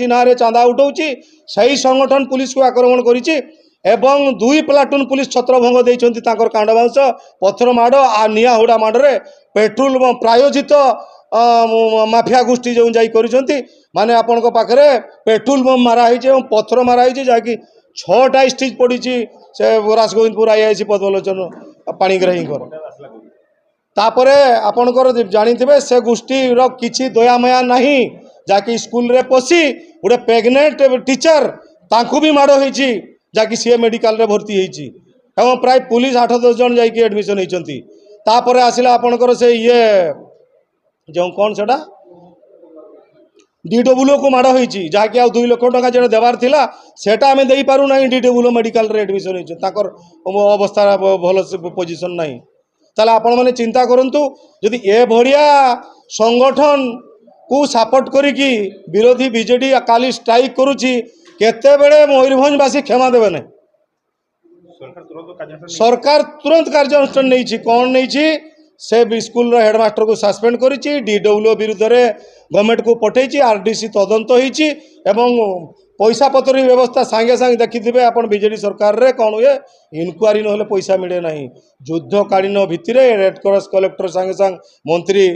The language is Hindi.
ना चांदा उठाऊँगी सही संगठन पुलिस को आक्रमण करिछि एवं 2 प्लाटून पुलिस छत्रभंग देइछन्ति तांकर कांडबांश पत्थर माड़ आ निया हुड़ा माड़े पेट्रोल प्रायोजित माफिया गोष्ठी जो जाई करिसन्ति माने आपन को पाखरे पेट्रोल बम मारा होइछे एवं पत्थर मारा होइछे जाकि 6टा स्टेज पड़ी से राजगोविंदपुर आईआईसी पद्मलोचन पाणिग्राही तापरे आपणकर जानिथिबे से गोष्ठीर किछि दयामया नहीं जाकि स्कूल रे पसी गोटे प्रेग्नेंट टीचर तांकु भी माड़ होइछि जाकि सी मेडिकल रे भर्ती होइछि एवं प्राय पुलिस 8-10 जन जाकि एडमिशन होइछन्ति तापरे आसिला आपणकर से ये जो कौन सेटा डीडब्ल्यू को माड़ होइछि जाकि आ 2 लाख टका जेटा देवार थिला सेटा आमे देई पारु नाही डीडब्ल्यू मेडिकल रे एडमिशन होइछि ताकर अवस्था भल पोजीशन नाही ताले आपण माने चिंता करंतु यदि ए भड़िया संगठन को सपोर्ट करिकी विरोधी बीजेडी काली स्ट्राइक करुची केते बेले मयूरभंजवासी क्षमा देवे ना सरकार तुरंत कार्यानुष्ठान नहीं कौन नहीं से स्कूल हेडमास्टर को सस्पेंड करिछि डीडब्ल्यू विरुद्ध रे गवर्नमेंट को पठेछि आरडीसी तदंत होइछि एवं पैसा पतर व्यवस्था सांगे सांगे देखिथिबे आपण बीजेडी सरकार रे कौन हुए इनक्वारी न पैसा मिले ना युद्धकालीन भित्तिरे रेड क्रॉस कलेक्टर सांगे सांग मंत्री